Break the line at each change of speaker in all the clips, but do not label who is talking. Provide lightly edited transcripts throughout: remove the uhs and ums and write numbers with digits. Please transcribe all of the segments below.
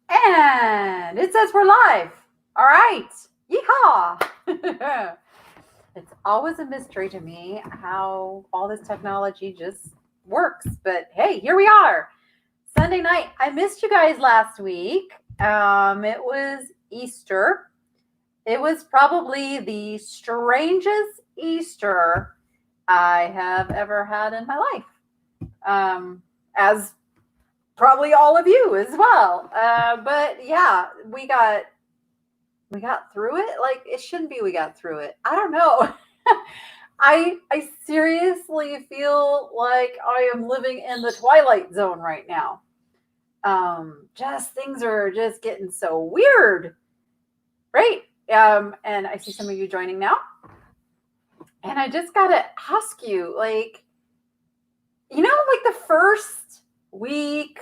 And it says we're live. All right. Yeehaw. It's always a mystery to me how all this technology just works. But hey, here we are. Sunday night. I missed you guys last week. It was Easter. It was probably the strangest Easter I have ever had in my life. As probably all of you as well. But yeah, we got through it. Like it shouldn't be we got through it. I don't know. I seriously feel like I am living in the twilight zone right now. Just things are just getting so weird, right? And I see some of you joining now, and I just gotta ask you, like, like the week,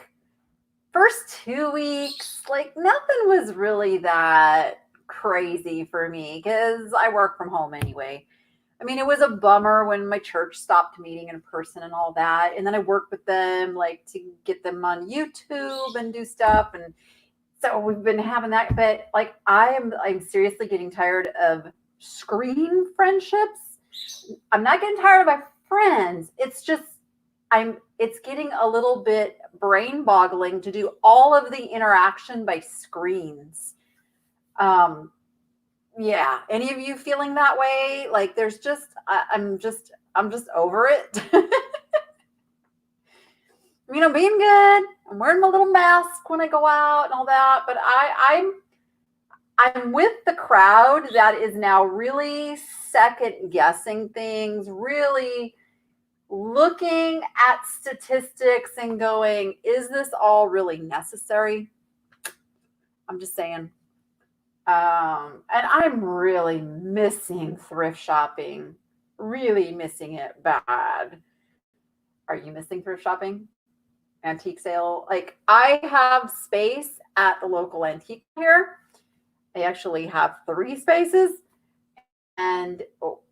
first 2 weeks, like nothing was really that crazy for me because I work from home anyway. I mean, it was a bummer when my church stopped meeting in person and all that. And then I worked with them like to get them on YouTube and do stuff. And so we've been having that. But like I'm seriously getting tired of screen friendships. I'm not getting tired of my friends. It's just it's getting a little bit brain boggling to do all of the interaction by screens. Um, yeah. Any of you feeling that way? Like there's just I'm just over it. Being good. I'm wearing my little mask when I go out and all that, but I'm with the crowd that is now really second guessing things, really looking at statistics and going, is this all really necessary? I'm just saying. And I'm really missing thrift shopping, really missing it bad. Are you missing thrift shopping? Antique sale? Like, I have space at the local antique here. I actually have 3 spaces. And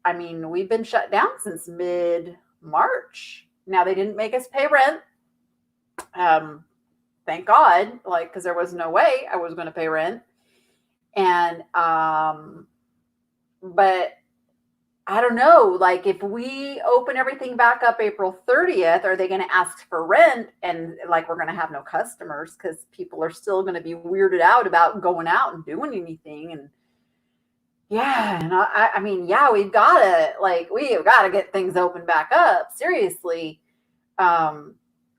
I mean, we've been shut down since mid March. Now, they didn't make us pay rent. Thank God, like, because there was no way I was going to pay rent. And, but I don't know, like, if we open everything back up April 30th, are they going to ask for rent? And like, we're going to have no customers because people are still going to be weirded out about going out and doing anything. And yeah, and I mean, yeah, we've got to get things open back up. Seriously.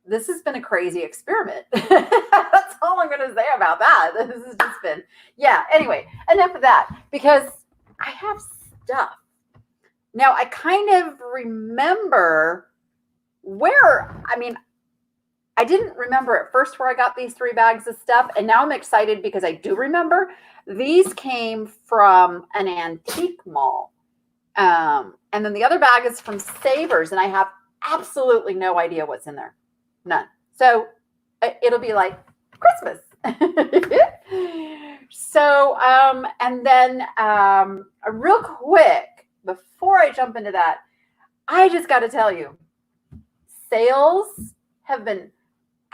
This has been a crazy experiment. That's all I'm going to say about that. This has just been, yeah. Anyway, enough of that because I have stuff. Now, I kind of remember I didn't remember at first where I got these 3 bags of stuff. And now I'm excited because I do remember these came from an antique mall. And then the other bag is from Savers. And I have absolutely no idea what's in there. None. So it'll be like Christmas. So, and then real quick, before I jump into that, I just got to tell you, sales have been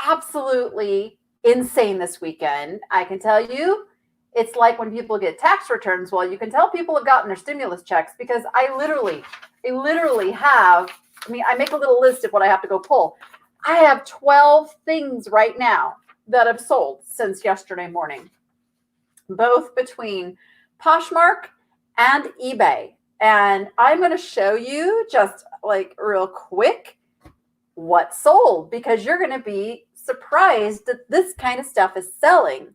absolutely insane this weekend. I can tell you, it's like when people get tax returns. Well, you can tell people have gotten their stimulus checks because I literally have, I make a little list of what I have to go pull. I have 12 things right now that have sold since yesterday morning, both between Poshmark and eBay. And I'm going to show you just like real quick what sold because you're going to be surprised that this kind of stuff is selling.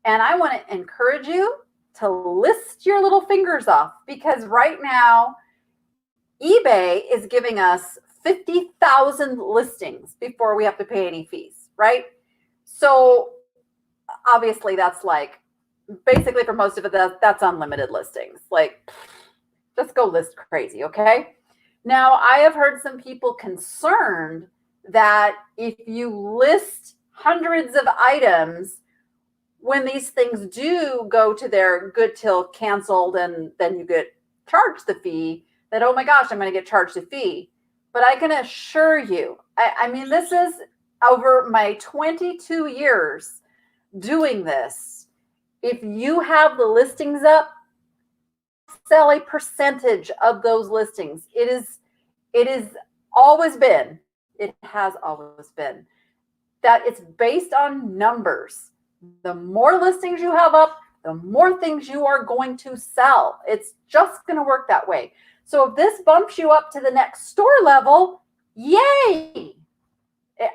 And I want to encourage you to list your little fingers off because right now eBay is giving us 50,000 listings before we have to pay any fees, right? So obviously that's like, basically for most of it, that's unlimited listings. Like, just go list crazy, okay? Now, I have heard some people concerned that if you list hundreds of items, when these things do go to their good till canceled and then you get charged the fee, that, oh my gosh, I'm going to get charged a fee. But I can assure you, I mean, this is over my 22 years doing this. If you have the listings up, sell a percentage of those listings. It is always been, it has always been that it's based on numbers. The more listings you have up, the more things you are going to sell. It's just going to work that way. So if this bumps you up to the next store level, yay.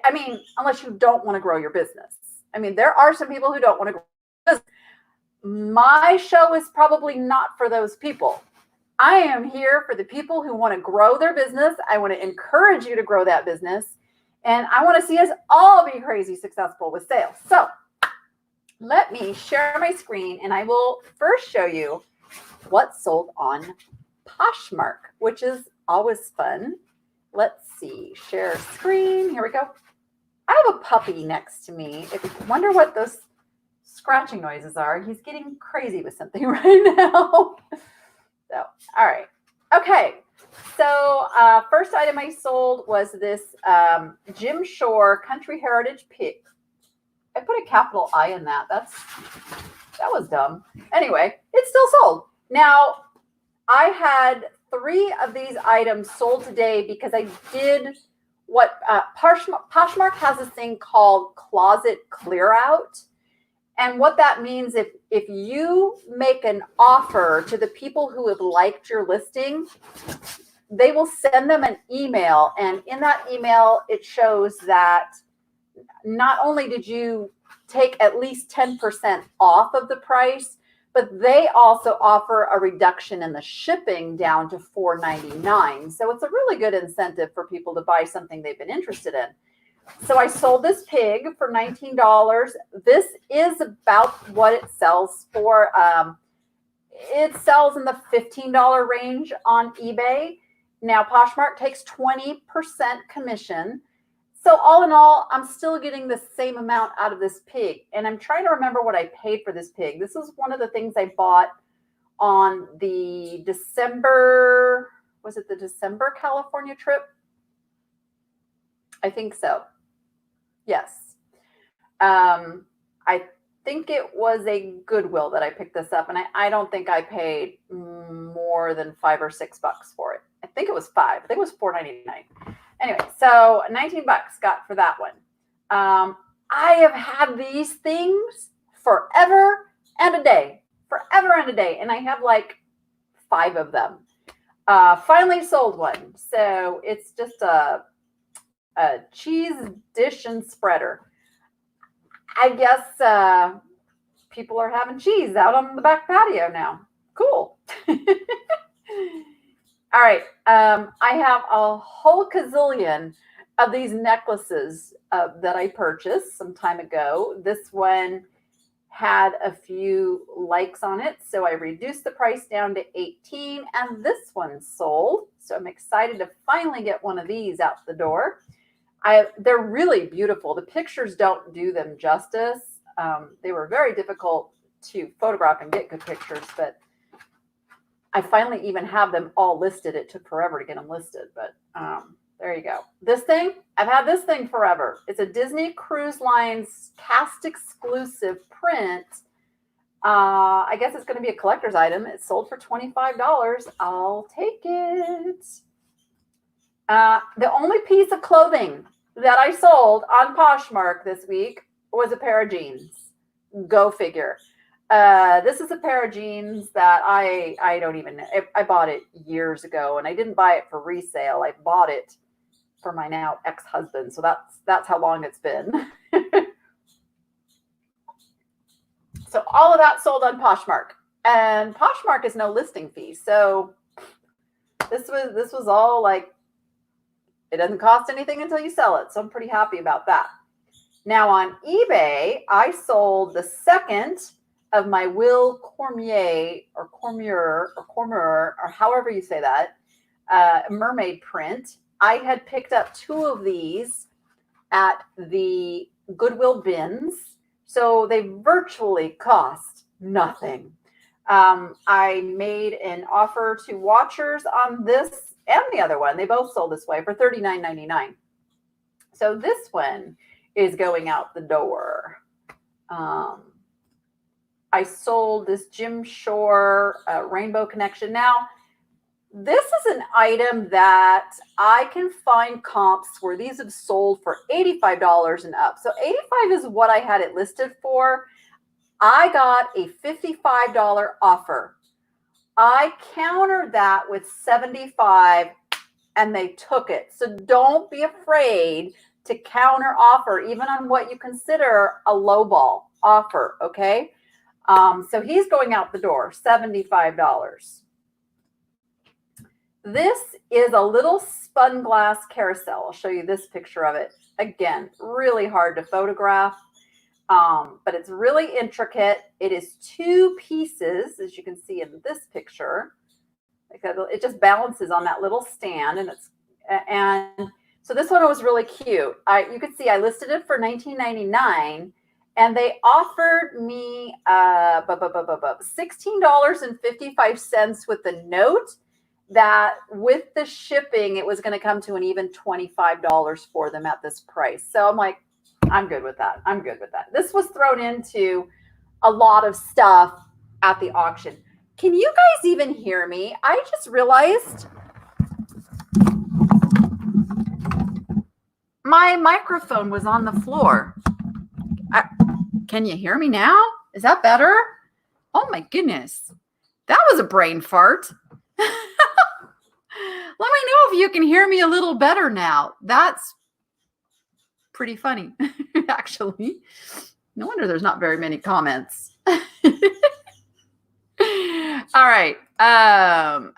I mean, unless you don't want to grow your business. I mean, there are some people who don't want to grow business. My show is probably not for those people. I am here for the people who want to grow their business. I want to encourage you to grow that business. And I want to see us all be crazy successful with sales. So let me share my screen and I will first show you what's sold on Poshmark, which is always fun. Let's see, share screen. Here we go. I have a puppy next to me. I wonder what those scratching noises are. He's getting crazy with something right now. So, all right. Okay. So first item I sold was this Jim Shore Country Heritage pig. I put a capital I in that. That was dumb. Anyway, it's still sold. Now, I had 3 of these items sold today because I did what Poshmark has this thing called closet clear out. And what that means, if you make an offer to the people who have liked your listing, they will send them an email. And in that email, it shows that not only did you take at least 10% off of the price, but they also offer a reduction in the shipping down to $4.99. So it's a really good incentive for people to buy something they've been interested in. So I sold this pig for $19. This is about what it sells for. It sells in the $15 range on eBay. Now, Poshmark takes 20% commission. So all in all, I'm still getting the same amount out of this pig. And I'm trying to remember what I paid for this pig. This is one of the things I bought on the December, was it the December California trip? I think so. Yes. I think it was a Goodwill that I picked this up. And I don't think I paid more than $5 or $6 for it. I think it was $5. I think it was $4.99. Anyway, so 19 bucks got for that one. I have had these things forever and a day. And I have like 5 of them. Finally sold one. So it's just a cheese dish and spreader. I guess people are having cheese out on the back patio now. Cool. All right. I have a whole gazillion of these necklaces that I purchased some time ago. This one had a few likes on it, so I reduced the price down to $18, and this one sold. So I'm excited to finally get one of these out the door. They're really beautiful. The pictures don't do them justice. They were very difficult to photograph and get good pictures, but I finally even have them all listed. It took forever to get them listed, but there you go. This thing, I've had this thing forever. It's a Disney Cruise Line's cast exclusive print. I guess it's going to be a collector's item. It's sold for $25. I'll take it. The only piece of clothing that I sold on Poshmark this week was a pair of jeans. Go figure. This is a pair of jeans that I don't even know. I bought it years ago, and I didn't buy it for resale. I bought it for my now ex-husband. So that's how long it's been. So all of that sold on Poshmark, and Poshmark is no listing fee. So this was all like, it doesn't cost anything until you sell it. So I'm pretty happy about that. Now on eBay, I sold the second of my Will Cormier or however you say that, mermaid print. I had picked up 2 of these at the Goodwill bins, so they virtually cost nothing. I made an offer to watchers on this and the other one. They both sold this way for $39.99. So this one is going out the door. I sold this Jim Shore Rainbow Connection. Now, this is an item that I can find comps where these have sold for $85 and up. So $85 is what I had it listed for. I got a $55 offer. I countered that with $75 and they took it. So don't be afraid to counter offer, even on what you consider a lowball offer, okay? So he's going out the door, $75. This is a little spun glass carousel. I'll show you this picture of it. Again, really hard to photograph, but it's really intricate. It is 2 pieces, as you can see in this picture. It just balances on that little stand, and so this one was really cute. You could see I listed it for $19.99, and they offered me $16.55 with the note that with the shipping, it was going to come to an even $25 for them at this price. So I'm like, I'm good with that. I'm good with that. This was thrown into a lot of stuff at the auction. Can you guys even hear me? I just realized my microphone was on the floor. Can you hear me now? Is that better? Oh my goodness. That was a brain fart. Let me know if you can hear me a little better now. That's pretty funny, actually. No wonder there's not very many comments. All right. I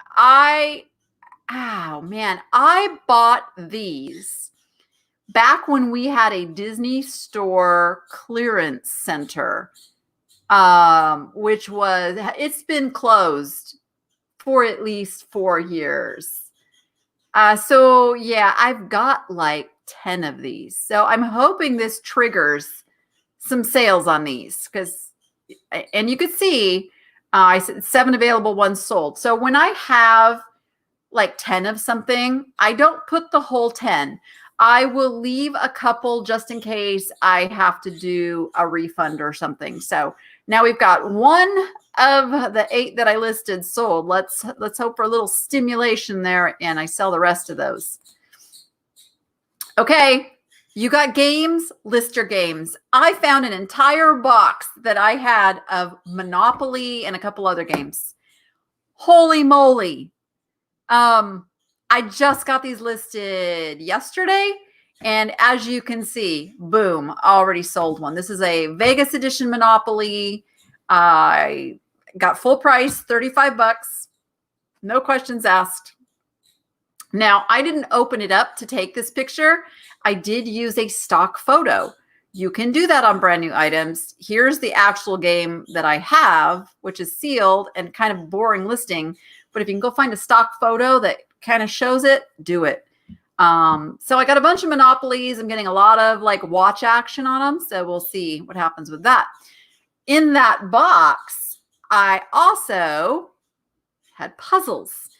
bought these back when we had a Disney store clearance center, it's been closed for at least 4 years. So yeah, I've got like 10 of these. So I'm hoping this triggers some sales on these and you could see, I said 7 available, 1 sold. So when I have like 10 of something, I don't put the whole 10. I will leave a couple just in case I have to do a refund or something. So now we've got 1 of the 8 that I listed sold. Let's hope for a little stimulation there, and I sell the rest of those. Okay, you got games, list your games. I found an entire box that I had of Monopoly and a couple other games. Holy moly. I just got these listed yesterday, and as you can see, boom, already sold one. This is a Vegas edition Monopoly. I got full price, $35, no questions asked. Now, I didn't open it up to take this picture. I did use a stock photo. You can do that on brand new items. Here's the actual game that I have, which is sealed and kind of boring listing. But if you can go find a stock photo that kind of shows it, do it. So I got a bunch of Monopolies. I'm getting a lot of like watch action on them. So we'll see what happens with that. In that box, I also had puzzles.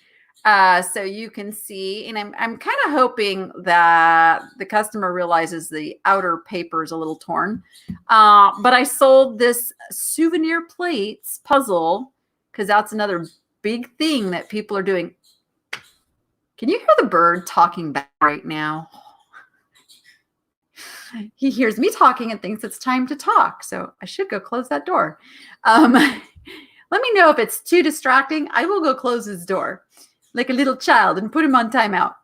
So you can see, and I'm kind of hoping that the customer realizes the outer paper is a little torn. But I sold this souvenir plates puzzle because that's another big thing that people are doing. Can you hear the bird talking back right now? He hears me talking and thinks it's time to talk. So I should go close that door. Let me know if it's too distracting. I will go close his door like a little child and put him on timeout.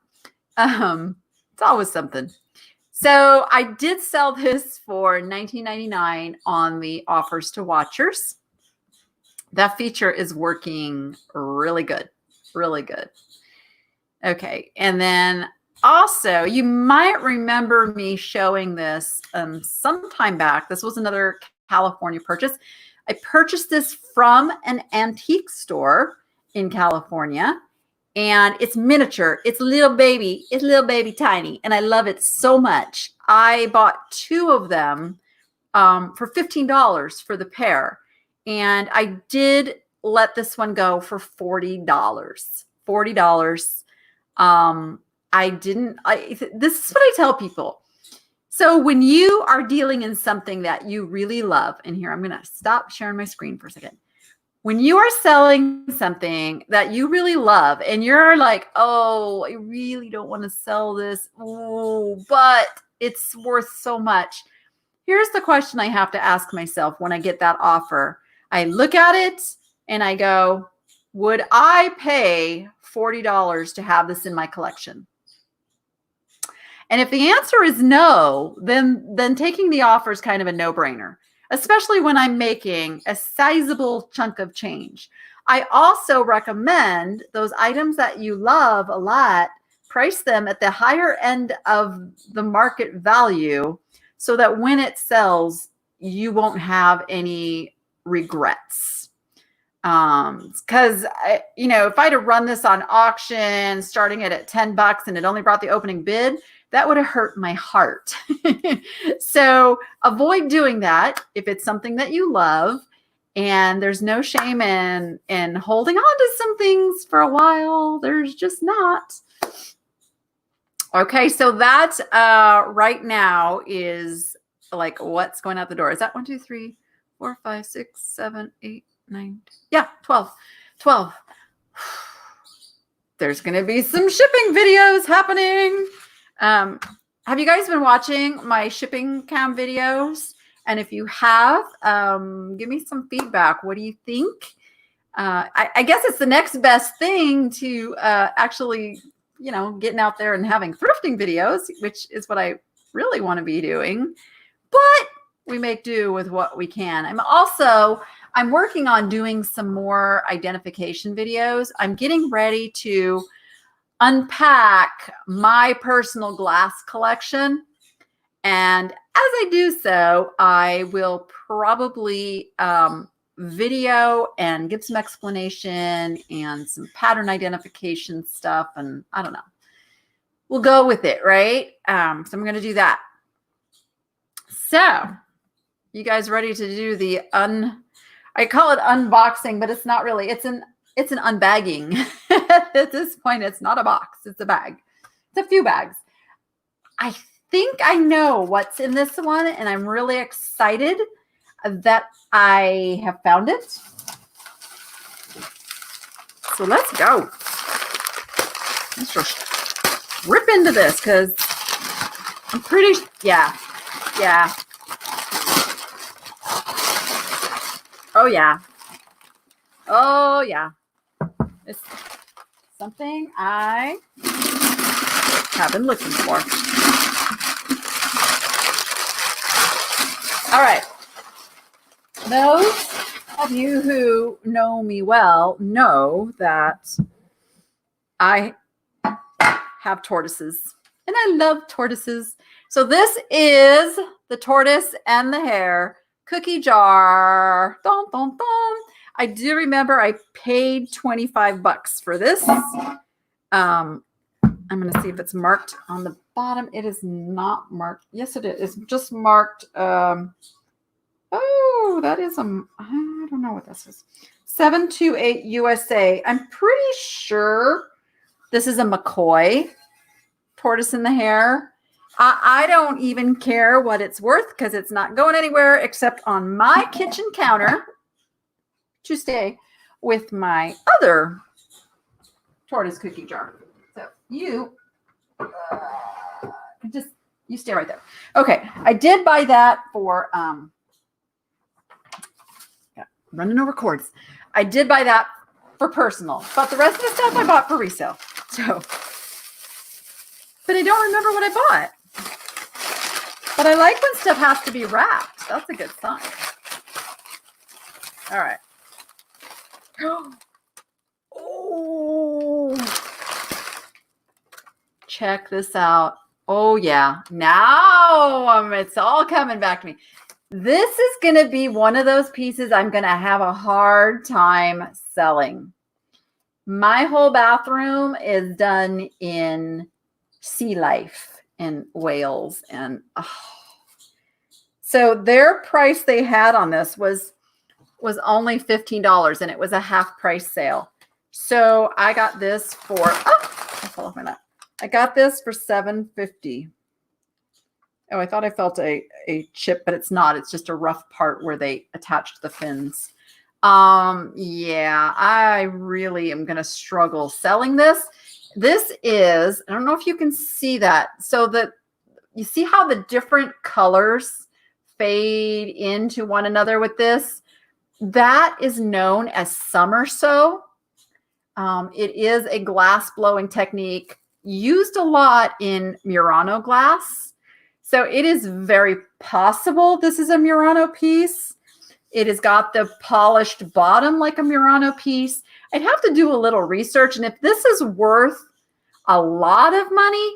It's always something. So I did sell this for $19.99 on the offers to watchers. That feature is working really good, really good. Okay, and then also, you might remember me showing this some time back. This was another California purchase. I purchased this from an antique store in California, and it's miniature. It's little baby. It's little baby tiny, and I love it so much. I bought 2 of them for $15 for the pair, and I did let this one go for $40. $40. This is what I tell people. So when you are dealing in something that you really love, and here I'm going to stop sharing my screen for a second. When you are selling something that you really love and you're like, oh, I really don't want to sell this, oh, but it's worth so much. Here's the question I have to ask myself when I get that offer. I look at it and I go, would I pay $40 to have this in my collection? And if the answer is no, then taking the offer is kind of a no-brainer, especially when I'm making a sizable chunk of change. I also recommend those items that you love a lot, price them at the higher end of the market value so that when it sells, you won't have any regrets. Because if I'd have run this on auction starting it at $10 and it only brought the opening bid, that would have hurt my heart. So avoid doing that if it's something that you love, and there's no shame in holding on to some things for a while. There's just not. Okay, so that right now is like what's going out the door. Is that 1, 2, 3, 4, 5, 6, 7, 8, 9? Yeah, 12. 12. There's going to be some shipping videos happening. Have you guys been watching my shipping cam videos? And if you have, give me some feedback. What do you think? I guess it's the next best thing to actually, getting out there and having thrifting videos, which is what I really want to be doing. But we make do with what we can. I'm working on doing some more identification videos. I'm getting ready to unpack my personal glass collection. And as I do so, I will probably video and give some explanation and some pattern identification stuff. And I don't know, we'll go with it, right? So I'm going to do that. So you guys ready to do the I call it unboxing, but it's not really, it's an unbagging. At this point, it's not a box, it's a bag. It's a few bags. I think I know what's in this one, and I'm really excited that I have found it. So let's go. Let's just rip into this because I'm pretty, yeah. Oh, yeah. Oh, yeah. It's something I have been looking for. All right. Those of you who know me well know that I have tortoises, and I love tortoises. So this is the Tortoise and the Hare cookie jar. Dun, dun, dun. I do remember I paid $25 for this. I'm going to see if it's marked on the bottom. It is not marked. Yes, it is. It's just marked. Oh, that is I don't know what this is. 728 USA. I'm pretty sure this is a McCoy Tortoise and the Hare. I don't even care what it's worth because it's not going anywhere except on my kitchen counter to stay with my other tortoise cookie jar. So you stay right there. Okay, I did buy that for running over cords. I did buy that for personal, but the rest of the stuff I bought for resale. So, but I don't remember what I bought. But I like when stuff has to be wrapped. That's a good sign. All right. Oh, check this out. Oh, yeah. Now it's all coming back to me. This is going to be one of those pieces I'm going to have a hard time selling. My whole bathroom is done in sea life in Wales. And so their price they had on this was only $15, and it was a half price sale. So I got this for I got this for $7.50. Oh, I thought I felt a chip, but it's not. It's just a rough part where they attached the fins. Yeah, I really am going to struggle selling this. This is, I don't know if you can see that. So that you see how the different colors fade into one another with this? That is known as summer sew. It is a glass blowing technique used a lot in Murano glass. So it is very possible this is a Murano piece. It has got the polished bottom like a Murano piece. I'd have to do a little research. And if this is worth a lot of money,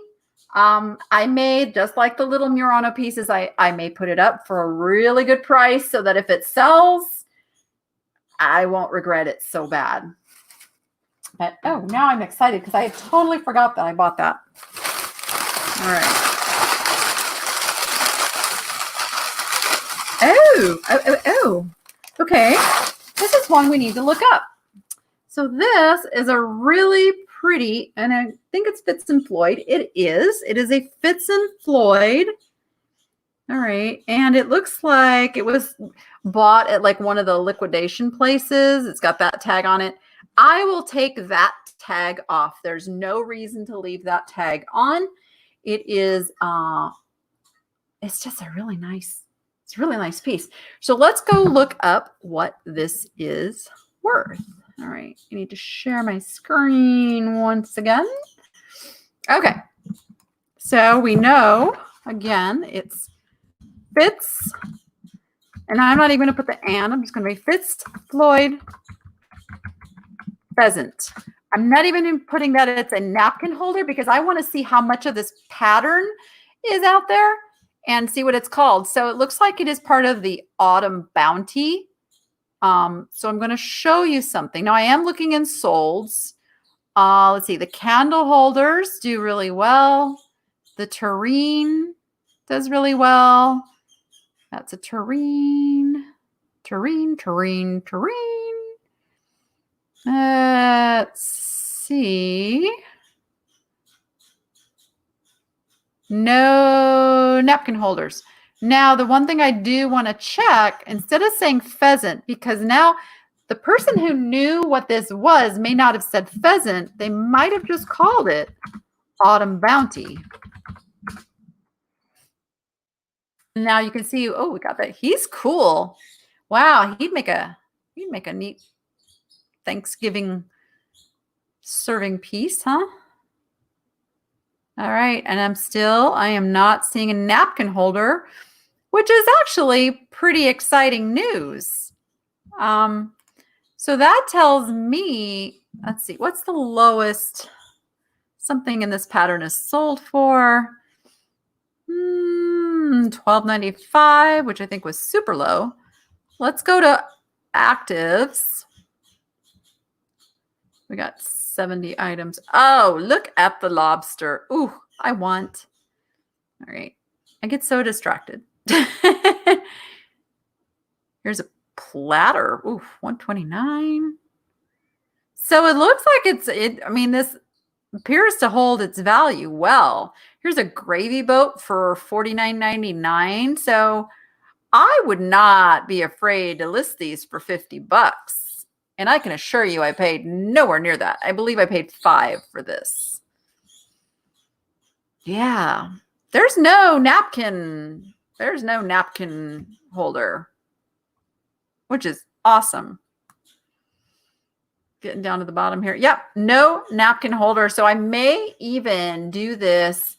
I may, just like the little Murano pieces, I may put it up for a really good price so that if it sells, I won't regret it so bad. But, oh, now I'm excited because I totally forgot that I bought that. All right. Oh. Okay. This is one we need to look up. So this is a really pretty, and I think it's Fitz and Floyd. It is. It is a Fitz and Floyd. All right. And it looks like it was bought at like one of the liquidation places. It's got that tag on it. I will take that tag off. There's no reason to leave that tag on. It is, it's just a really nice, it's a really nice piece. So let's go look up what this is worth. All right. I need to share my screen once again. Okay. So we know, again, it's Fitz, and I'm not even going to put the and. I'm just going to be Fitz, Floyd, pheasant. I'm not even putting that it's a napkin holder because I want to see how much of this pattern is out there and see what it's called. So it looks like it is part of the Autumn Bounty. So I'm going to show you something. Now I am looking in solds. Let's see. The candle holders do really well. The tureen does really well. That's a tureen. Let's see. No napkin holders. Now, the one thing I do want to check, instead of saying pheasant, because now the person who knew what this was may not have said pheasant. They might have just called it Autumn Bounty. Now you can see, oh, we got that. He's cool. Wow, he'd make a neat Thanksgiving serving piece, huh? All right, and I am not seeing a napkin holder, which is actually pretty exciting news. So that tells me, let's see, what's the lowest something in this pattern is sold for? $12.95, which I think was super low. Let's go to actives. We got 70 items. Oh, look at the lobster. Ooh, I want. All right. I get so distracted. Here's a platter. Ooh, $129. So it looks like I mean, this appears to hold its value well. Here's a gravy boat for $49.99. So I would not be afraid to list these for $50. And I can assure you I paid nowhere near that. I believe I paid $5 for this. Yeah. There's no napkin. There's no napkin holder, which is awesome. Getting down to the bottom here. Yep. No napkin holder. So I may even do this.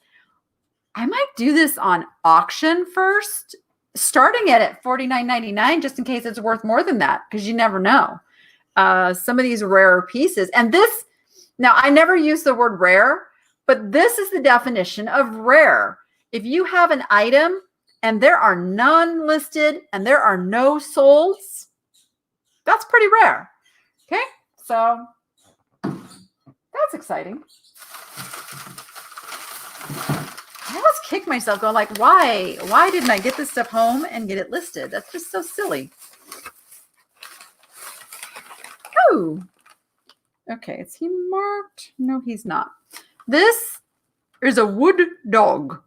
I might do this on auction first, starting it at $49.99, just in case it's worth more than that, because you never know. Some of these rare pieces. And this, now I never use the word rare, but this is the definition of rare. If you have an item and there are none listed and there are no solds, that's pretty rare. Okay, so that's exciting. I always kick myself going like, why didn't I get this stuff home and get it listed? That's just so silly. Oh, okay. Is he marked? No, he's not. This is a wood dog.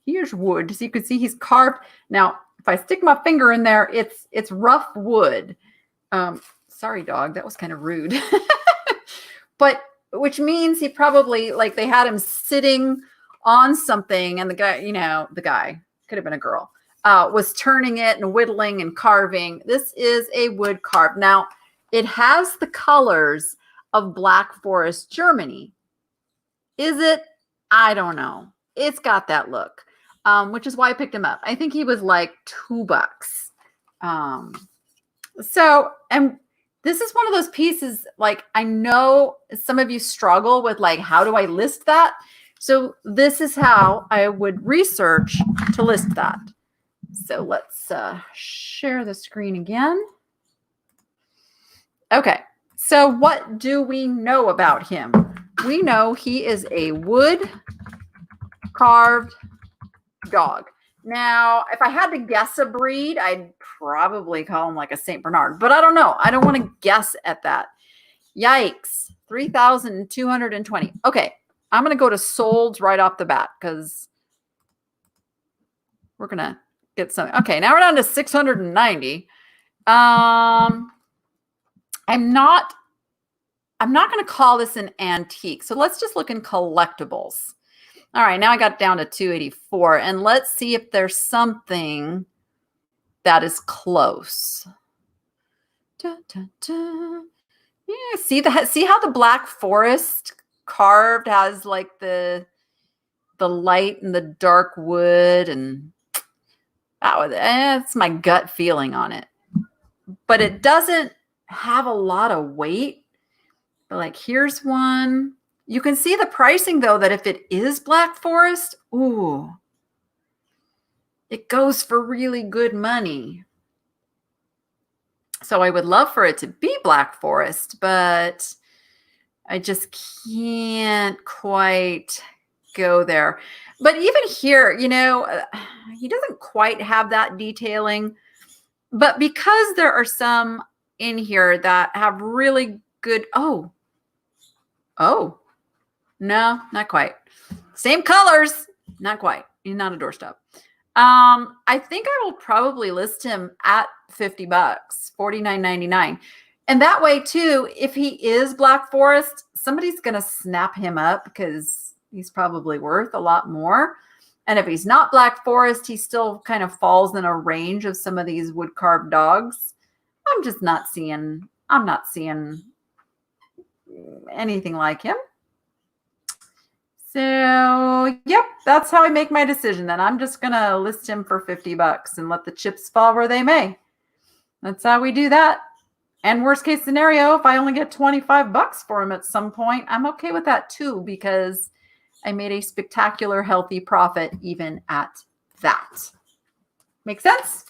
Here's wood. So you can see he's carved. Now, if I stick my finger in there, it's rough wood. Sorry, dog. That was kind of rude. But which means he probably, like, they had him sitting on something, and the guy, the guy, could have been a girl, was turning it and whittling and carving. This is a wood carve. Now, it has the colors of Black Forest, Germany. Is it? I don't know. It's got that look, which is why I picked him up. I think he was like $2. And this is one of those pieces, like, I know some of you struggle with, like, how do I list that? So this is how I would research to list that. So let's share the screen again. Okay. So what do we know about him? We know he is a wood carved dog. Now, if I had to guess a breed, I'd probably call him like a St. Bernard, but I don't know. I don't want to guess at that. Yikes. 3,220. Okay. I'm going to go to solds right off the bat because we're going to get some. Okay. Now we're down to 690. I'm not going to call this an antique. So let's just look in collectibles. All right, now I got down to 284, and let's see if there's something that is close. Da, da, da. Yeah, see how the Black Forest carved has like the light and the dark wood, and that's my gut feeling on it. But it doesn't have a lot of weight. But like, here's one. You can see the pricing, though, that if it is Black Forest, ooh, it goes for really good money. So I would love for it to be Black Forest, but I just can't quite go there. But even here, he doesn't quite have that detailing. But because there are some in here that have really good, oh, no, not quite. Same colors, not quite. He's not a doorstop. I think I will probably list him at $50, $49.99. And that way too, if he is Black Forest, somebody's going to snap him up because he's probably worth a lot more. And if he's not Black Forest, he still kind of falls in a range of some of these wood carved dogs. I'm not seeing anything like him. So, yep, that's how I make my decision. Then I'm just going to list him for $50 and let the chips fall where they may. That's how we do that. And worst case scenario, if I only get $25 for him at some point, I'm okay with that too, because I made a spectacular, healthy profit even at that. Make sense?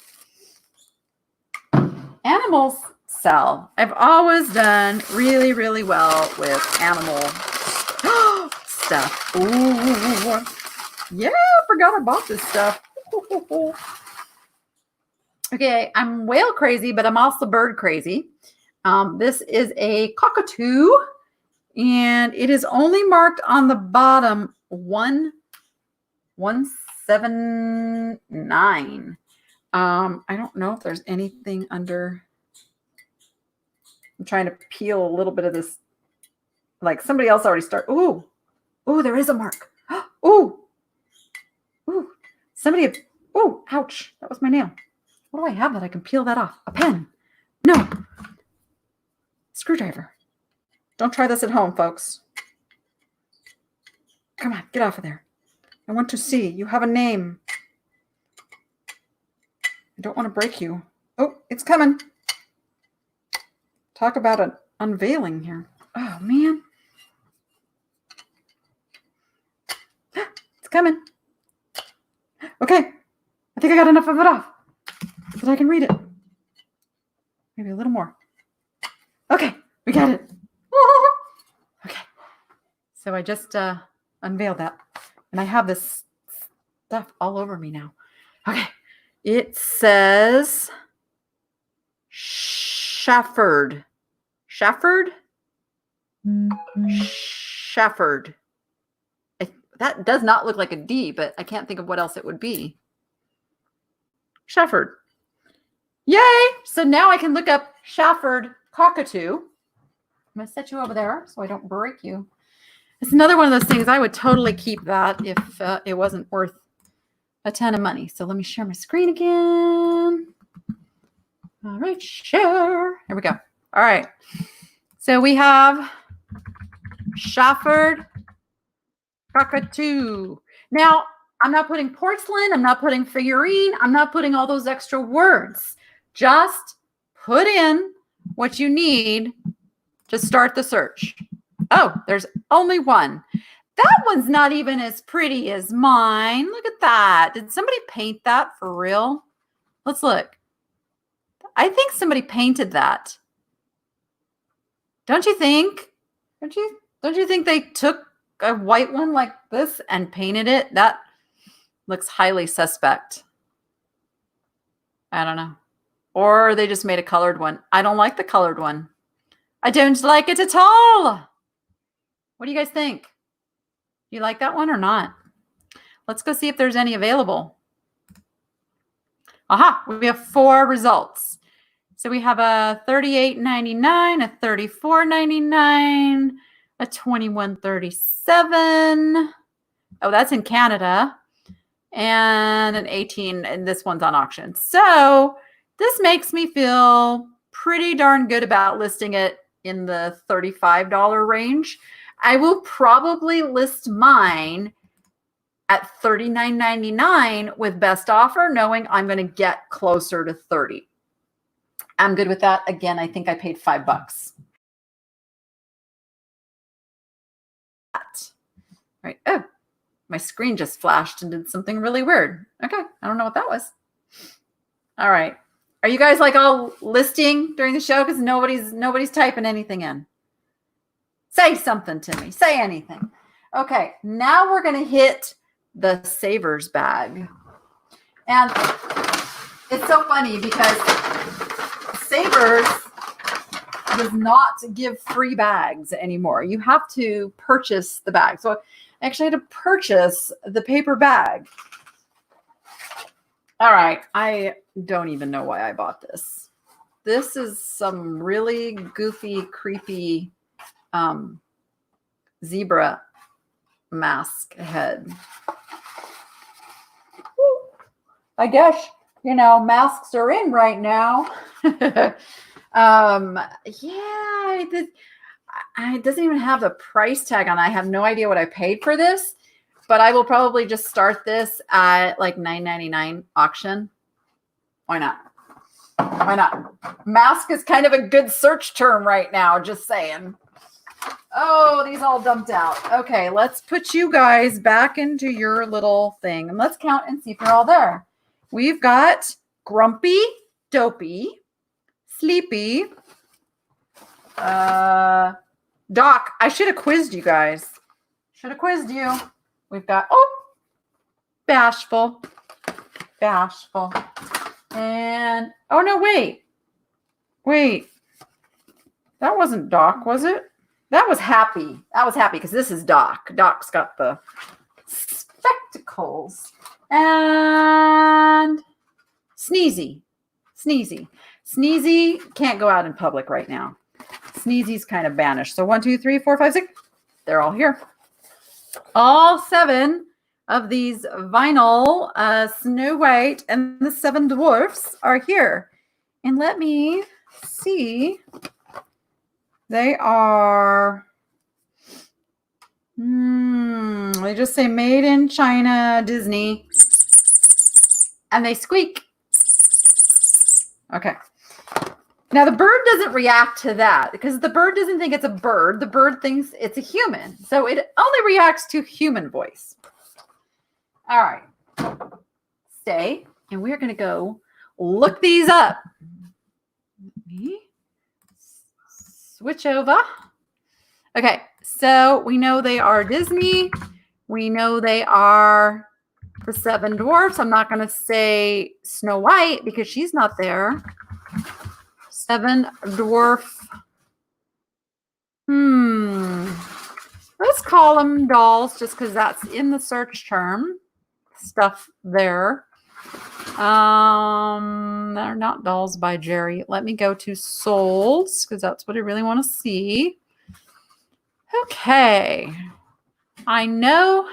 Animals sell. I've always done really, really well with animal stuff. Ooh, yeah, I forgot I bought this stuff. Okay, I'm whale crazy, but I'm also bird crazy. This is a cockatoo, and it is only marked on the bottom 179. I don't know if there's anything under. I'm trying to peel a little bit of this. Like somebody else already started. Ooh, there is a mark. Ooh, somebody. Ooh, ouch! That was my nail. What do I have that I can peel that off? A pen? No. Screwdriver. Don't try this at home, folks. Come on, get off of there. I want to see. You have a name. I don't want to break you. Oh, it's coming. Talk about an unveiling here. Oh, man. It's coming. Okay. I think I got enough of it off so that I can read it. Maybe a little more. Okay. We got it. Okay. So I just unveiled that. And I have this stuff all over me now. Okay. It says Shafford. Shafford? Shafford. I That does not look like a D, but I can't think of what else it would be. Shepherd. Yay! So now I can look up Shepherd cockatoo. I'm going to set you over there so I don't break you. It's another one of those things. I would totally keep that if it wasn't worth a ton of money. So let me share my screen again. All right, share. Here we go. All right. So we have Shepherd cockatoo. Now, I'm not putting porcelain. I'm not putting figurine. I'm not putting all those extra words. Just put in what you need to start the search. Oh, there's only one. That one's not even as pretty as mine. Look at that. Did somebody paint that for real? Let's look. I think somebody painted that. Don't you think? Don't you think they took a white one like this and painted it? That looks highly suspect. I don't know. Or they just made a colored one. I don't like the colored one. I don't like it at all. What do you guys think? You like that one or not? Let's go see if there's any available. Aha, we have 4 results. So we have a $38.99, a $34.99, a $21.37. Oh, that's in Canada. And an 18, and this one's on auction. So this makes me feel pretty darn good about listing it in the $35 range. I will probably list mine at $39.99 with best offer, knowing I'm going to get closer to $30. I'm good with that. Again, I think I paid $5. Right. Oh, my screen just flashed and did something really weird. Okay. I don't know what that was. All right. Are you guys like all listing during the show? Because nobody's typing anything in. Say something to me. Say anything. Okay. Now we're going to hit the savers bag. And it's so funny because Savers does not give free bags anymore. You have to purchase the bag. So I actually had to purchase the paper bag. All right. I don't even know why I bought this. This is some really goofy, creepy zebra mask head. I guess, masks are in right now. Yeah, it doesn't even have the price tag on. I have no idea what I paid for this, but I will probably just start this at like $9.99 auction. Why not? Why not? Mask is kind of a good search term right now, just saying. Oh, these all dumped out. Okay, let's put you guys back into your little thing and let's count and see if you're all there. We've got Grumpy, Dopey, Sleepy, Doc. I should have quizzed you guys. Should have quizzed you. We've got, Bashful, and, oh no, wait. That wasn't Doc, was it? That was Happy. That was Happy because this is Doc. Doc's got the spectacles. And Sneezy. Sneezy can't go out in public right now. Sneezy's kind of banished. So 1, 2, 3, 4, 5, 6. They're all here. All 7 of these vinyl Snow White and the 7 Dwarfs are here. And let me see. They are, they just say made in China, Disney, and they squeak. Okay. Now the bird doesn't react to that because the bird doesn't think it's a bird. The bird thinks it's a human. So it only reacts to human voice. All right. Stay. And we're going to go look these up. Let me switch over. Okay. So we know they are Disney. We know they are the 7 Dwarfs. I'm not going to say Snow White because she's not there. 7 Dwarf. let's call them dolls just because that's in the search term stuff there. They're not dolls by Jerry. Let me go to solds because that's what I really want to see. Okay. I know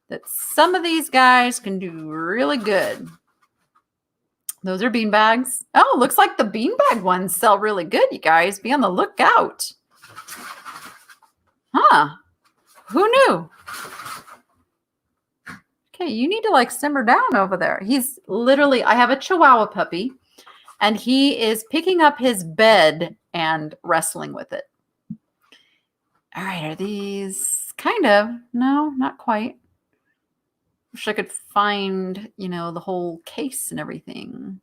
that some of these guys can do really good. Those are bean bags. Oh, looks like the beanbag ones sell really good, you guys. Be on the lookout. Huh. Who knew? Okay, you need to like simmer down over there. He's literally, I have a Chihuahua puppy, and he is picking up his bed and wrestling with it. All right, are these kind of? No, not quite. Wish I could find, you know, the whole case and everything.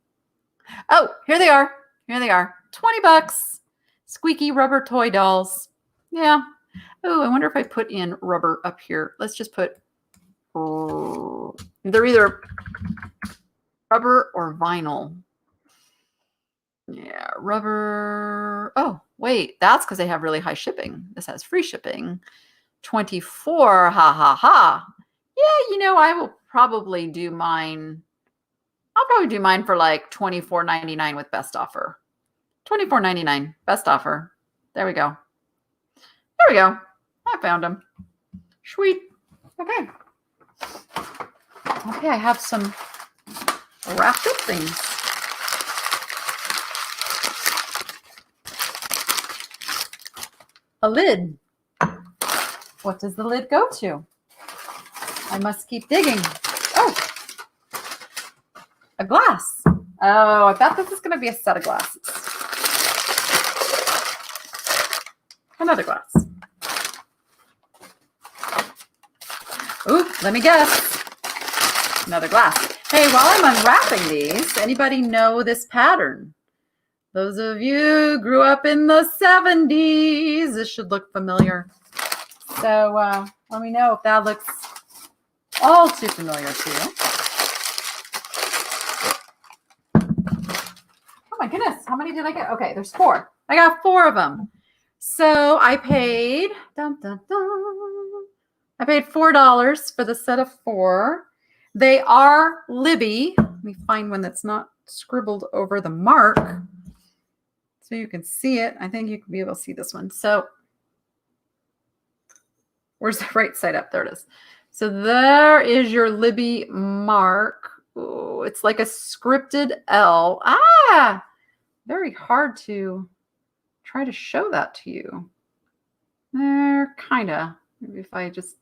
Oh, here they are. Here they are. $20. Squeaky rubber toy dolls. Yeah. Oh, I wonder if I put in rubber up here. Let's just put, they're either rubber or vinyl. Yeah, rubber. Oh, wait, that's because they have really high shipping. This has free shipping. 24, ha, ha, ha. Yeah, you know, I will probably do mine. I'll probably do mine for like $24.99 with best offer. $24.99, best offer. There we go. There we go. I found them. Sweet. Okay. Okay, I have some wrapped up things. A lid. What does the lid go to? I must keep digging. Oh, a glass. Oh, I thought this was going to be a set of glasses. Another glass. Ooh, let me guess. Another glass. Hey, while I'm unwrapping these, anybody know this pattern? Those of you who grew up in the 70s, this should look familiar. So let me know if that looks all too familiar to you. Oh my goodness, how many did I get? Okay, there's 4. I got 4 of them. So I paid, I paid $4 for the set of 4. They are Libby. Let me find one that's not scribbled over the mark so you can see it. I think you can be able to see this one. So where's the right side up? There it is. So there is your Libby mark. Ooh, it's like a scripted L. Ah, very hard to try to show that to you. There, kind of. Maybe if I just...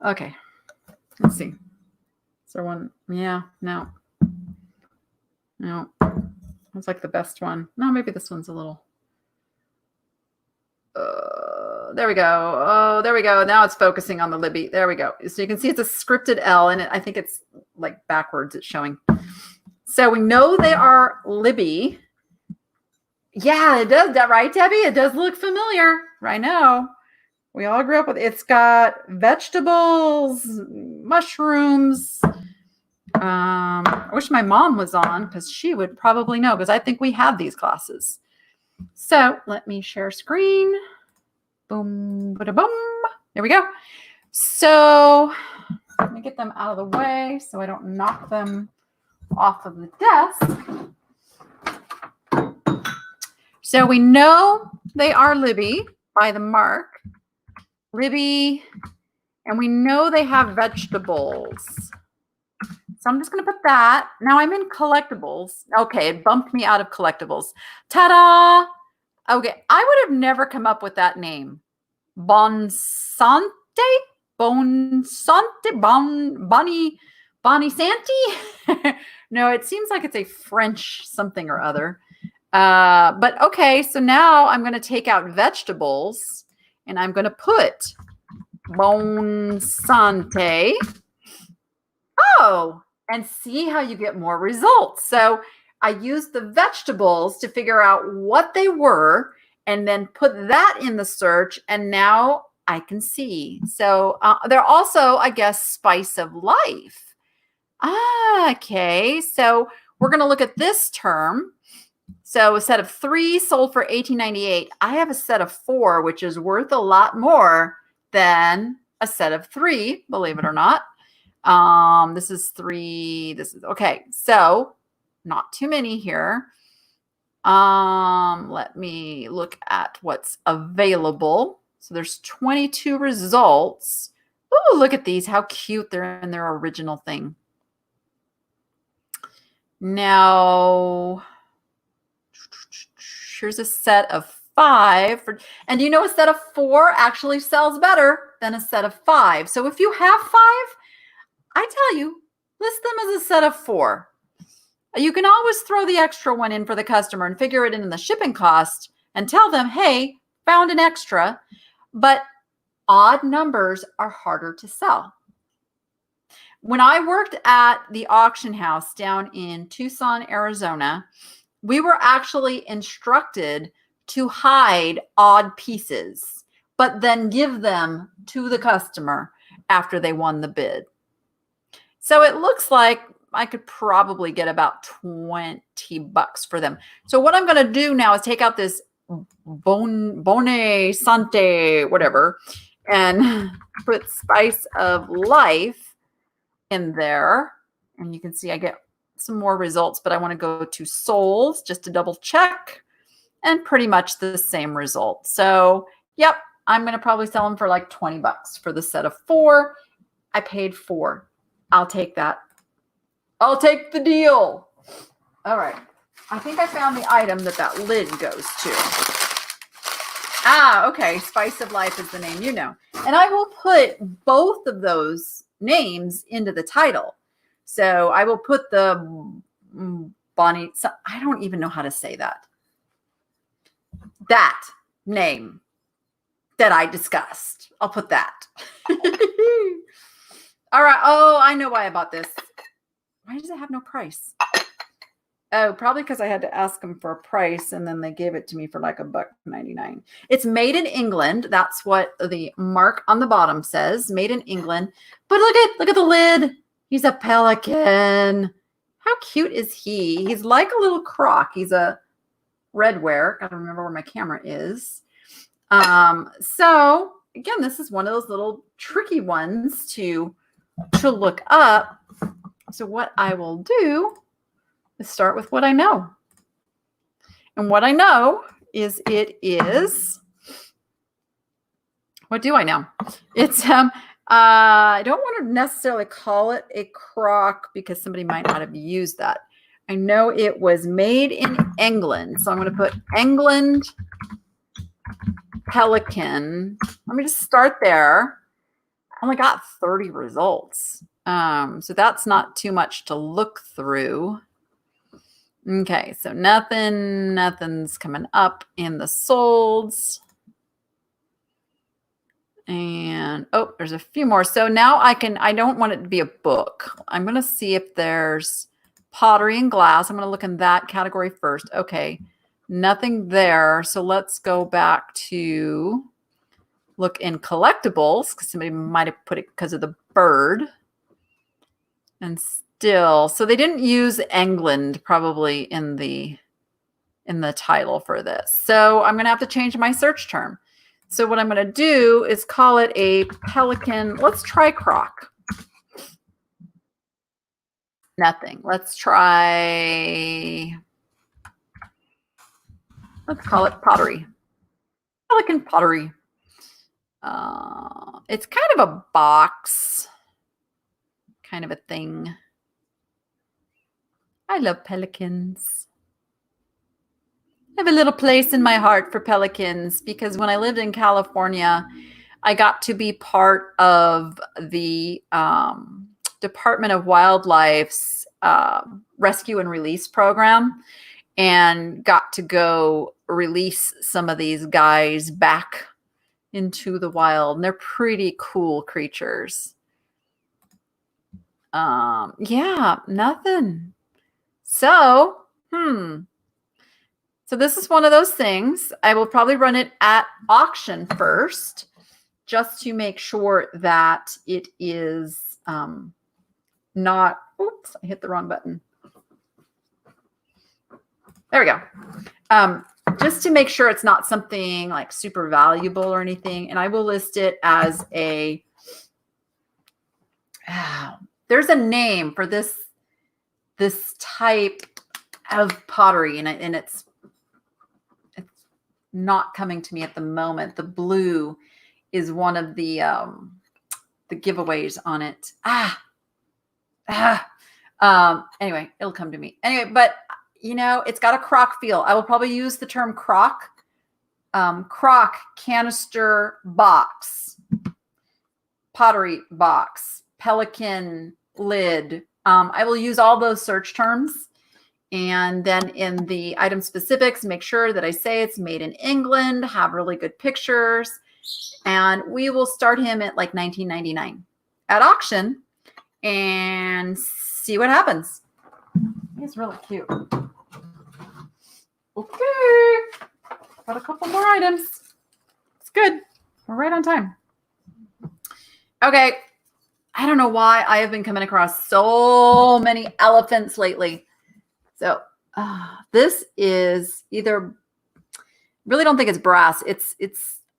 Okay. Let's see. Is there one? Yeah, no. No. That's like the best one. No, maybe this one's a little... there we go. Oh, there we go. Now it's focusing on the Libby. There we go. So you can see it's a scripted L, and I think it's like backwards it's showing. So we know they are Libby. Yeah, it does. That right, Debbie? It does look familiar. I know. We all grew up with it. It's got vegetables, mushrooms. I wish my mom was on because she would probably know because I think we have these glasses. So let me share screen. Boom, bada boom. There we go. So let me get them out of the way so I don't knock them off of the desk. So we know they are Libby by the mark. Libby, and we know they have vegetables. So I'm just going to put that. Now I'm in collectibles. Okay, it bumped me out of collectibles. Ta-da! Okay, I would have never come up with that name. Bonsante? Bonsante? Bonnie Santi? No, it seems like it's a French something or other. But okay, so now I'm going to take out vegetables and I'm going to put Bonsante. Oh, and see how you get more results. So I used the vegetables to figure out what they were and then put that in the search. And now I can see. So they're also, I guess, spice of life. Ah, okay. So we're going to look at this term. So a set of 3 sold for $18.98. I have a set of 4, which is worth a lot more than a set of 3, believe it or not. This is 3. This is okay. So not too many here. Let me look at what's available. So there's 22 results. Oh, look at these. How cute they're in their original thing. Now, here's a set of 5. And you know, a set of 4 actually sells better than a set of 5. So if you have 5, I tell you, list them as a set of 4. You can always throw the extra one in for the customer and figure it in the shipping cost and tell them, hey, found an extra. But odd numbers are harder to sell. When I worked at the auction house down in Tucson, Arizona, we were actually instructed to hide odd pieces, but then give them to the customer after they won the bid. So it looks like I could probably get about $20 for them. So what I'm going to do now is take out this Bone Sante, whatever, and put Spice of Life in there. And you can see I get some more results, but I want to go to sold just to double check, and pretty much the same result. So, yep, I'm going to probably sell them for like $20 for the set of 4. I paid 4. I'll take that. I'll take the deal. All right. I think I found the item that lid goes to. Ah, okay. Spice of Life is the name, you know. And I will put both of those names into the title. So I will put the Bonnie, I don't even know how to say that. That name that I discussed. I'll put that. All right. Oh, I know why I bought this. Why does it have no price? Oh, probably because I had to ask them for a price, and then they gave it to me for like $1.99. It's made in England. That's what the mark on the bottom says, made in England. But look at the lid. He's a pelican. How cute is he? He's like a little croc. He's a redware. Gotta remember where my camera is. So again, this is one of those little tricky ones to look up. So what I will do is start with what I know. And what I know is what do I know? It's, I don't want to necessarily call it a croc because somebody might not have used that. I know it was made in England. So I'm going to put England pelican. Let me just start there. I only got 30 results. So that's not too much to look through. Okay, so nothing's coming up in the solds. And oh, there's a few more. So now I don't want it to be a book. I'm going to see if there's pottery and glass. I'm going to look in that category first. Okay, nothing there. So let's go back to look in collectibles because somebody might have put it because of the bird. And still, so they didn't use England probably in the title for this. So I'm going to have to change my search term. So what I'm going to do is call it a pelican. Let's try croc. Nothing. Let's call it pottery. Pelican pottery. It's kind of a box kind of a thing. I love pelicans. I have a little place in my heart for pelicans because when I lived in California, I got to be part of the Department of Wildlife's rescue and release program and got to go release some of these guys back into the wild. And they're pretty cool creatures. Yeah, nothing. So, So this is one of those things. I will probably run it at auction first, just to make sure that it is not, oops, I hit the wrong button. There we go. Just to make sure it's not something like super valuable or anything. And I will list it as a, there's a name for this type of pottery, and it's not coming to me at the moment. The blue is one of the giveaways on it. Anyway, it'll come to me. Anyway, but you know, it's got a crock feel. I will probably use the term crock. Crock, canister, box, pottery box, pelican, lid. I will use all those search terms. And then in the item specifics, make sure that I say it's made in England, have really good pictures. And we will start him at like $19.99 at auction and see what happens. He's really cute. Okay. Got a couple more items. It's good. We're right on time. Okay. I don't know why I have been coming across so many elephants lately. So this is either, really don't think it's brass. It's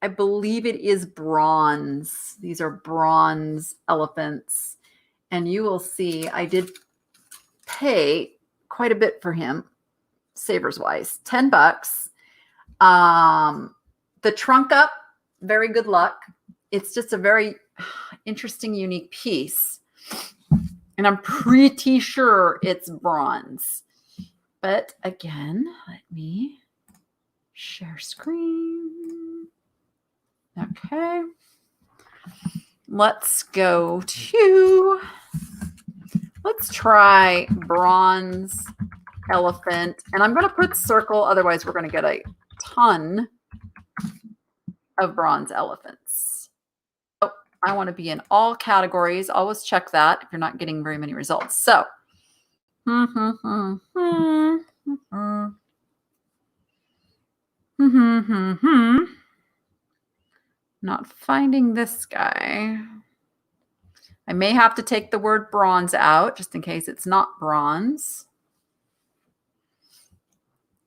I believe it is bronze. These are bronze elephants. And you will see I did pay quite a bit for him, savers wise, $10. The trunk up, very good luck. It's just a very interesting, unique piece. And I'm pretty sure it's bronze. But again, let me share screen. Okay. Let's go to, let's try bronze elephant. And I'm going to put circle, otherwise we're going to get a ton of bronze elephants. Oh, I want to be in all categories. Always check that if you're not getting very many results. So, not finding this guy. I may have to take the word bronze out just in case it's not bronze.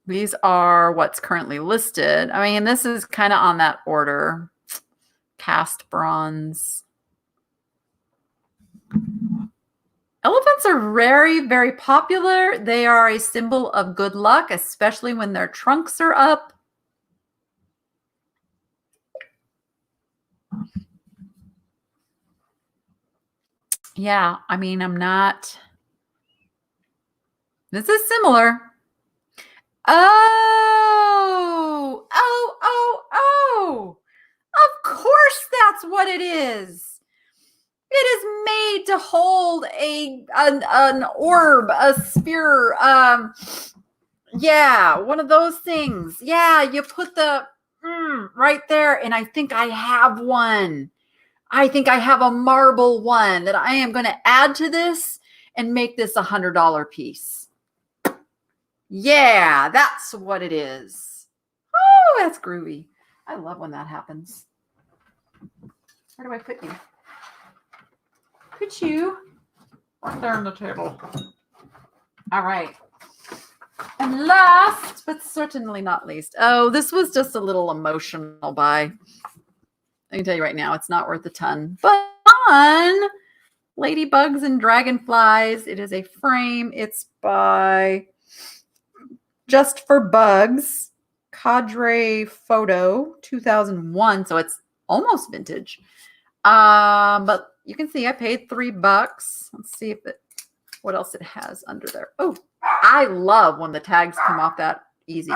These are what's currently listed. I mean, this is kind of on that order. Cast bronze. Elephants are very, very popular. They are a symbol of good luck, especially when their trunks are up. Yeah, I mean, I'm not. This is similar. Oh. Of course that's what it is. It is made to hold an orb, a sphere. Yeah, one of those things. Yeah, you put the right there, and I think I have one. I think I have a marble one that I am going to add to this and make this $100 piece. Yeah, that's what it is. Oh, that's groovy. I love when that happens. Where do I put you? Put you right there on the table. All right. And last, but certainly not least. Oh, this was just a little emotional buy. I can tell you right now, it's not worth a ton. But fun! Ladybugs and Dragonflies. It is a frame. It's by Just for Bugs. Cadre Photo 2001. So it's almost vintage. But you can see I paid $3. Let's see if what else it has under there. Oh, I love when the tags come off that easy.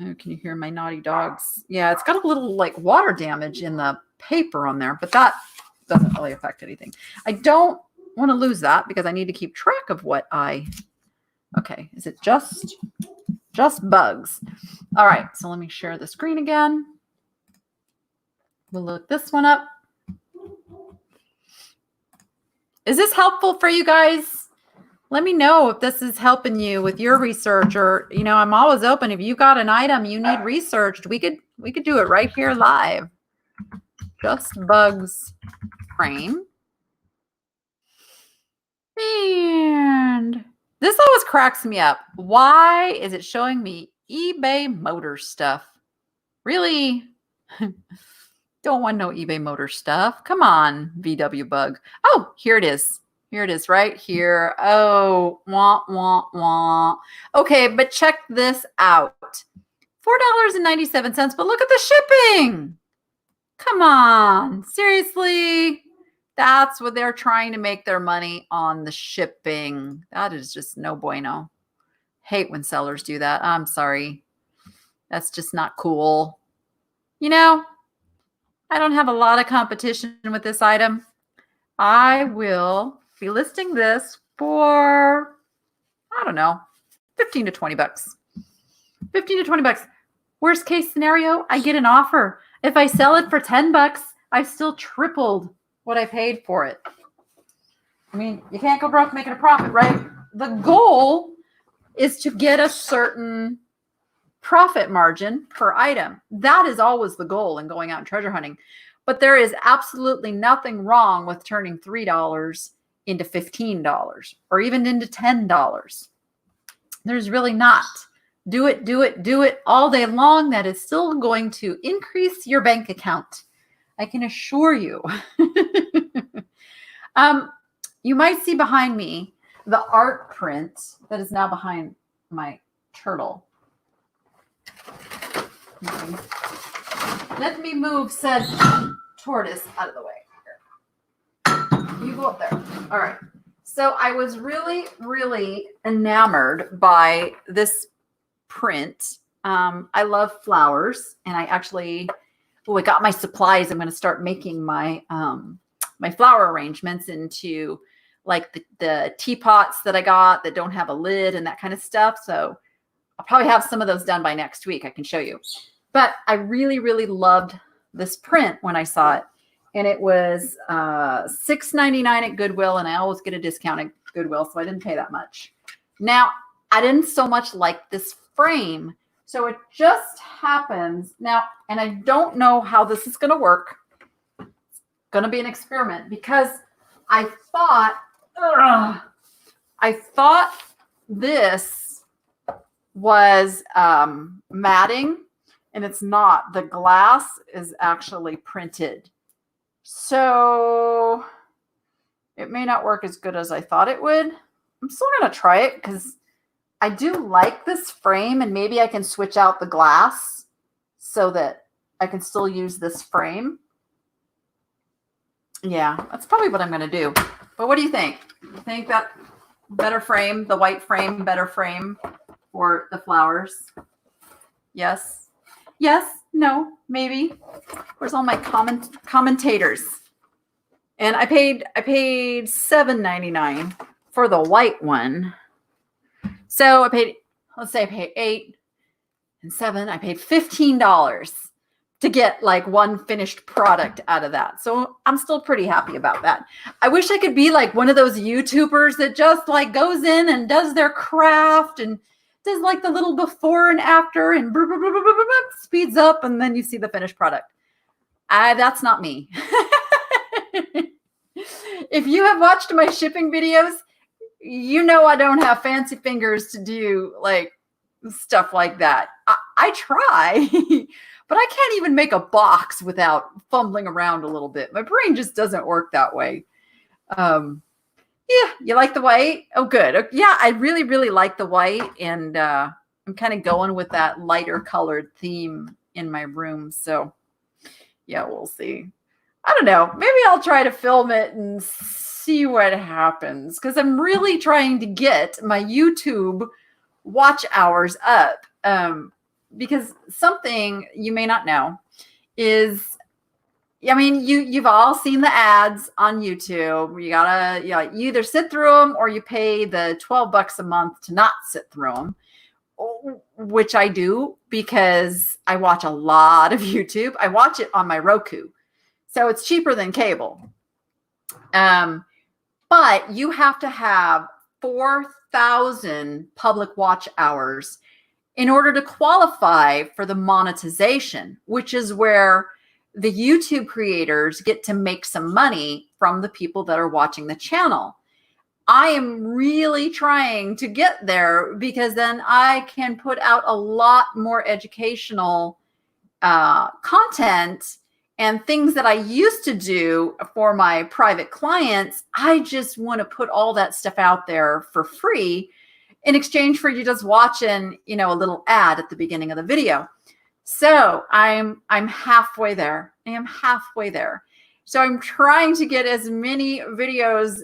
Oh, can you hear my naughty dogs? Yeah, it's got a little like water damage in the paper on there, but that doesn't really affect anything. I don't want to lose that because I need to keep track of what okay, is it just bugs? All right, so let me share the screen again. We'll look this one up. Is this helpful for you guys? Let me know if this is helping you with your research, or, you know, I'm always open. If you got an item you need researched, we could do it right here live. Just Bugs frame. And This always cracks me up. Why is it showing me eBay motor stuff? Really? Don't want no eBay motor stuff. Come on, VW bug. Oh, here it is. Here it is right here. Oh, wah, wah, wah. Okay, but check this out. $4.97, but look at the shipping. Come on, seriously? That's what they're trying to make their money on, the shipping. That is just no bueno. Hate when sellers do that. I'm sorry. That's just not cool. You know, I don't have a lot of competition with this item. I will be listing this for, I don't know, 15 to 20 bucks. 15 to 20 bucks. Worst case scenario, I get an offer. If I sell it for 10 bucks, I've still tripled what I paid for it. I mean, you can't go broke making a profit, right? The goal is to get a certain profit margin per item. That is always the goal in going out and treasure hunting. But there is absolutely nothing wrong with turning $3 into $15 or even into $10. There's really not. Do it, do it, do it all day long. That is still going to increase your bank account. I can assure you. You might see behind me the art print that is now behind my turtle. Okay. Let me move said tortoise out of the way. You go up there. All right. So I was really, really enamored by this print. I love flowers, and I actually, I got my supplies. I'm going to start making my my flower arrangements into like the teapots that I got that don't have a lid and that kind of stuff. So I'll probably have some of those done by next week. I can show you. But I really, really loved this print when I saw it. And it was $6.99 at Goodwill, and I always get a discount at Goodwill, so I didn't pay that much. Now, I didn't so much like this frame, so it just happens now, and I don't know how this is going to work. It's going to be an experiment because I thought this was matting, and it's not. The glass is actually printed. So it may not work as good as I thought it would. I'm still going to try it because I do like this frame, and maybe I can switch out the glass so that I can still use this frame. Yeah, that's probably what I'm going to do. But what do you think? You think that better frame, the white frame, better frame for the flowers? Yes. Yes, no, maybe. Where's all my commentators? And I paid $7.99 for the white one. So I paid, let's say I paid $8 and $7. I paid $15 to get like one finished product out of that. So I'm still pretty happy about that. I wish I could be like one of those YouTubers that just like goes in and does their craft and does like the little before and after and speeds up, and then you see the finished product. That's not me. If you have watched my shipping videos, you know I don't have fancy fingers to do like stuff like that. I try, but I can't even make a box without fumbling around a little bit. My brain just doesn't work that way. Yeah, you like the white? Oh, good. Yeah, I really, really like the white, and I'm kind of going with that lighter colored theme in my room. So, yeah, we'll see. I don't know. Maybe I'll try to film it and see what happens, because I'm really trying to get my YouTube watch hours up. Because something you may not know is, I mean, you've all seen the ads on YouTube. You either sit through them or you pay the $12 a month to not sit through them, which I do because I watch a lot of YouTube. I watch it on my Roku, so it's cheaper than cable. But you have to have 4,000 public watch hours in order to qualify for the monetization, which is where the YouTube creators get to make some money from the people that are watching the channel. I am really trying to get there, because then I can put out a lot more educational content and things that I used to do for my private clients. I just want to put all that stuff out there for free in exchange for you just watching, a little ad at the beginning of the video. So I'm halfway there. I am halfway there. So I'm trying to get as many videos,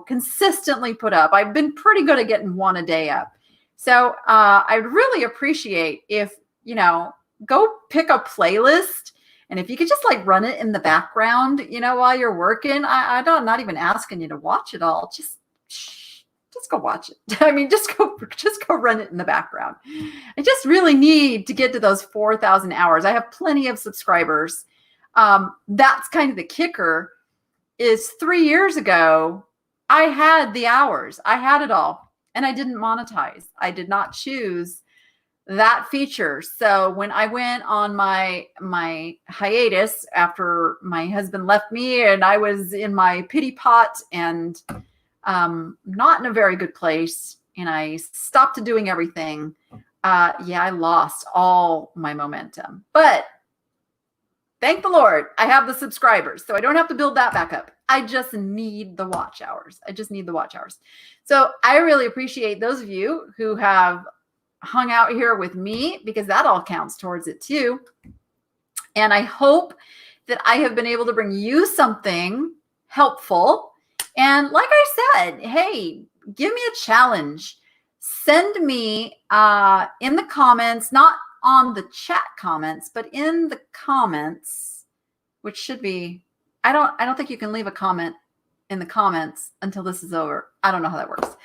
consistently put up. I've been pretty good at getting one a day up. So I'd really appreciate if, go pick a playlist. And if you could just like run it in the background, while you're working. I'm not even asking you to watch it all. Just go watch it. I mean, just go run it in the background. I just really need to get to those 4,000 hours. I have plenty of subscribers. That's kind of the kicker, is 3 years ago, I had the hours. I had it all, and I didn't monetize. I did not choose that feature. So when I went on my hiatus after my husband left me, and I was in my pity pot and not in a very good place, and I stopped doing everything, I lost all my momentum. But thank the Lord, I have the subscribers, so I don't have to build that back up. I just need the watch hours. So I really appreciate those of you who have hung out here with me, because that all counts towards it too. And I hope that I have been able to bring you something helpful. And like I said, hey, give me a challenge. Send me in the comments, not on the chat comments, but in the comments, which should be, I don't think you can leave a comment in the comments until this is over. I don't know how that works.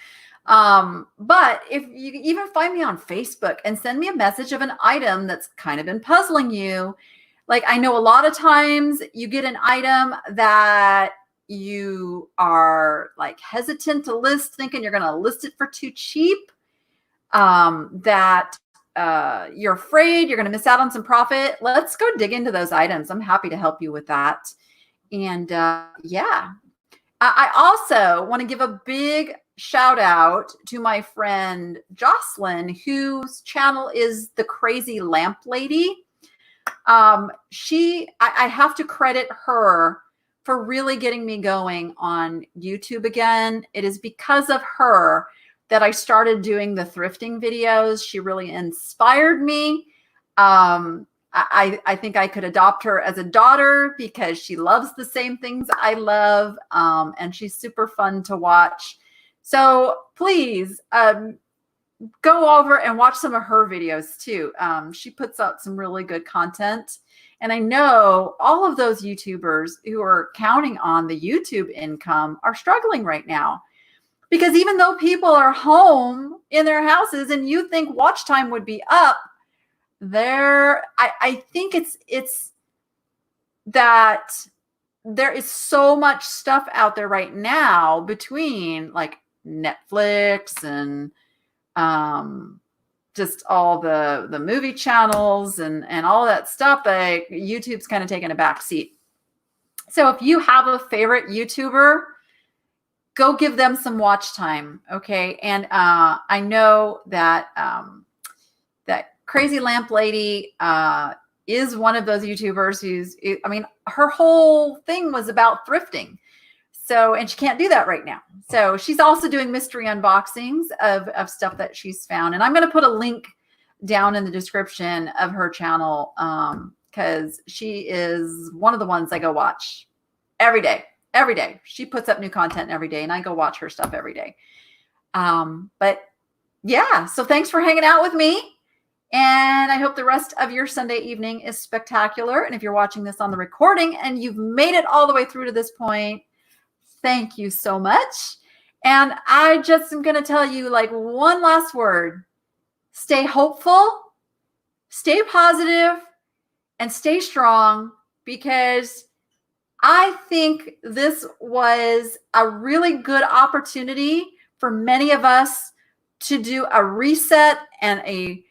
But if you even find me on Facebook and send me a message of an item that's kind of been puzzling you, like I know a lot of times you get an item that you are like hesitant to list, thinking you're going to list it for too cheap, that you're afraid you're going to miss out on some profit. Let's go dig into those items. I'm happy to help you with that. And I also want to give a big shout out to my friend Jocelyn, whose channel is The Crazy Lamp Lady. I have to credit her for really getting me going on YouTube again. It is because of her that I started doing the thrifting videos. She really inspired me. I think I could adopt her as a daughter, because she loves the same things I love, and she's super fun to watch. So please go over and watch some of her videos too. She puts out some really good content. And I know all of those YouTubers who are counting on the YouTube income are struggling right now, because even though people are home in their houses and you think watch time would be up, I think it's that there is so much stuff out there right now between like Netflix and just all the movie channels and all that stuff, like YouTube's kind of taking a back seat. So if you have a favorite YouTuber, go give them some watch time. Okay. And I know that that Crazy Lamp Lady is one of those YouTubers her whole thing was about thrifting. So, and she can't do that right now. So she's also doing mystery unboxings of stuff that she's found. And I'm going to put a link down in the description of her channel, because she is one of the ones I go watch every day. Every day. She puts up new content every day, and I go watch her stuff every day. But yeah, so thanks for hanging out with me. And I hope the rest of your Sunday evening is spectacular. And if you're watching this on the recording and you've made it all the way through to this point, thank you so much. And I just am going to tell you like one last word. Stay hopeful, stay positive, and stay strong, because I think this was a really good opportunity for many of us to do a reset and a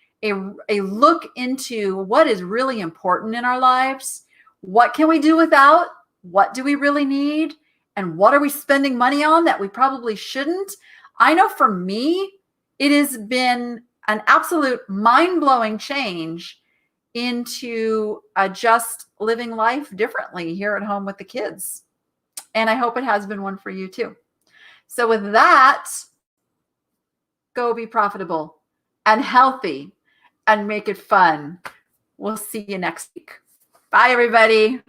look into what is really important in our lives. What can we do without? What do we really need? And what are we spending money on that we probably shouldn't? I know for me, it has been an absolute mind-blowing change into just living life differently here at home with the kids. And I hope it has been one for you too. So with that, go be profitable and healthy and make it fun. We'll see you next week. Bye, everybody.